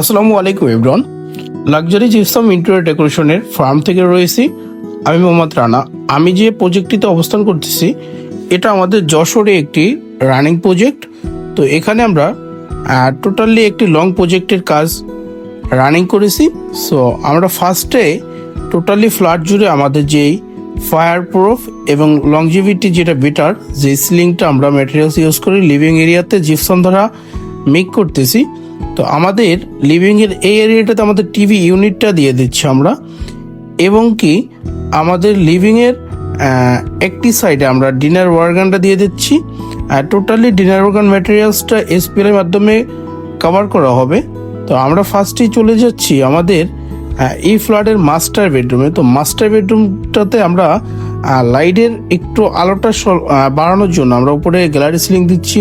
আসসালামু আলাইকুম everyone. Luxury gypsum interior ডেকোরেশনের ফার্ম থেকে রয়েছি আমি মোহাম্মদ রানা। আমি যে প্রজেক্টটিতে অবস্থান করতেছি এটা আমাদের যশোরে একটি রানিং প্রজেক্ট। তো এখানে আমরা টোটালি একটি লং প্রজেক্টের কাজ রানিং করেছি। সো আমরা ফার্স্টে টোটালি ফ্ল্যাট জুড়ে আমাদের যেই ফায়ার প্রুফ এবং লংজিভিটি যেটা বেটার যে সিলিংটা আমরা ম্যাটেরিয়ালস ইউজ করি লিভিং এরিয়াতে জিপসাম দ্বারা মেক করতেছি। তো আমাদের লিভিংয়ের এই এরিয়াটাতে আমাদের টিভি ইউনিটটা দিয়ে দিচ্ছি আমরা, এবং কি আমাদের লিভিংয়ের একটি সাইডে আমরা ডিনার ওয়ার্গানটা দিয়ে দিচ্ছি। টোটালি ডিনার ওয়ার্গান ম্যাটেরিয়ালসটা এসপিএল এর মাধ্যমে কভার করা হবে। তো আমরা ফার্স্টেই চলে যাচ্ছি আমাদের এই ফ্ল্যাটের মাস্টার বেডরুমে। তো মাস্টার বেডরুমটাতে আমরা লাইটের একটু আলোটা বাড়ানোর জন্য আমরা উপরে গ্যালারি সিলিং দিচ্ছি।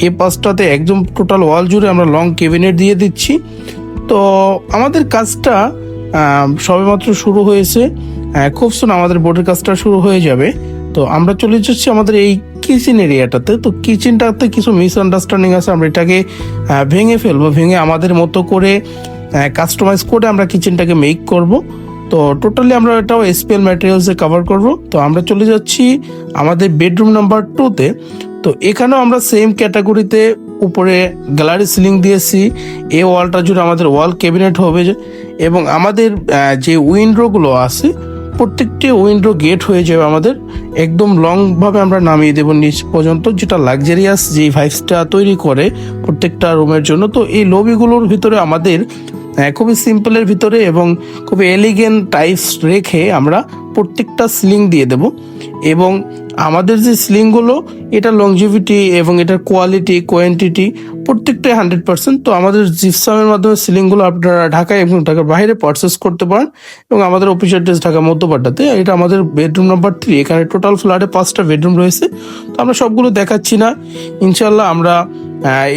এই পাশটাতে একদম টোটাল ওয়াল জুড়ে আমরা লং ক্যাবিনেট দিয়ে দিচ্ছি। তো আমাদের কাজটা সবেমাত্র শুরু হয়েছে, খুব সুন আমাদের বোর্ডের কাজটা শুরু হয়ে যাবে। তো আমরা চলে যাচ্ছি আমাদের এই কিচেন এরিয়াটাতে। তো কিচেনটাতে কিছু মিসআন্ডারস্ট্যান্ডিং আছে, আমরা এটাকে ভেঙে ফেলবো, ভেঙে আমাদের মতো করে কাস্টমাইজ করে আমরা কিচেনটাকে মেক করব। তো টোটালি আমরা এটাও এসপিএল ম্যাটেরিয়ালসে কভার করব। তো আমরা চলে যাচ্ছি আমাদের বেডরুম নাম্বার 2-তে। তো এখানেও আমরা সেম ক্যাটাগরিতে উপরে গ্যালারি সিলিং দিয়েছি। এই ওয়ালটা জুড়ে আমাদের ওয়াল ক্যাবিনেট হবে, এবং আমাদের যে উইন্ডোগুলো আছে প্রত্যেকটি উইন্ডো গেট হয়ে যাবে আমাদের একদম লংভাবে আমরা নামিয়ে দেবো নিচ পর্যন্ত, যেটা লাক্সারিয়াস যে ভাইবসটা তৈরি করে প্রত্যেকটা রুমের জন্য। তো এই লবিগুলোর ভিতরে আমাদের খুবই সিম্পলের ভিতরে এবং খুবই এলিগেন্ট টাইপস রেখে আমরা প্রত্যেকটা সিলিং দিয়ে দেব। এবং আমাদের যে সিলিংগুলো এটা লংজিভিটি এবং এটার কোয়ালিটি কোয়ান্টিটি প্রত্যেকটাই 100%। তো আমাদের জিপসামের মাধ্যমে সিলিংগুলো আপনারা ঢাকায় এবং ঢাকার বাইরে পারচেস করতে পারেন, এবং আমাদের অফিস অ্যাড্রেস ঢাকা মধ্যপাড়াতে। এটা আমাদের বেডরুম নাম্বার 3। এখানে টোটাল ফ্ল্যাটে 5টা বেডরুম রয়েছে। তো আমরা সবগুলো দেখাচ্ছি না, ইনশাল্লাহ আমরা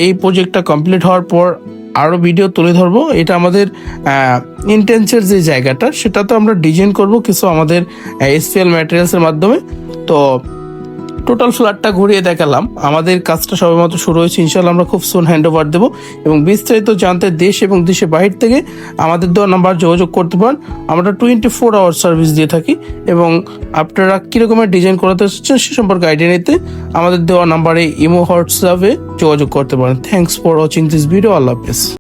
এই প্রজেক্টটা কমপ্লিট হওয়ার পর আরও ভিডিও তুলে ধরবো। এটা আমাদের ইন্টেন্সের যে জায়গাটা সেটা তো আমরা ডিজাইন করব কিছু আমাদের এসপিএল ম্যাটেরিয়ালসের মাধ্যমে। তো টোটাল ফ্ল্যাটটা ঘুরিয়ে দেখালাম, আমাদের কাজটা সবেমাত্র শুরু হয়েছে। ইনশাল্লাহ আমরা খুব সুন হ্যান্ড ওভার দেবো, এবং বিস্তারিত জানতে দেশ এবং দেশের বাহির থেকে আমাদের দেওয়া নাম্বার যোগাযোগ করতে পারেন। আমরা 24 আওয়ার সার্ভিস দিয়ে থাকি, এবং আপনারা কীরকমের ডিজাইন করাতে চাচ্ছেন সে সম্পর্কে আইডিয়া নিতে আমাদের দেওয়া নাম্বারে ইমো হোয়াটসঅ্যাপে যোগাযোগ করতে পারেন। Thanks for watching this video. আল্লাহ হাফেজ।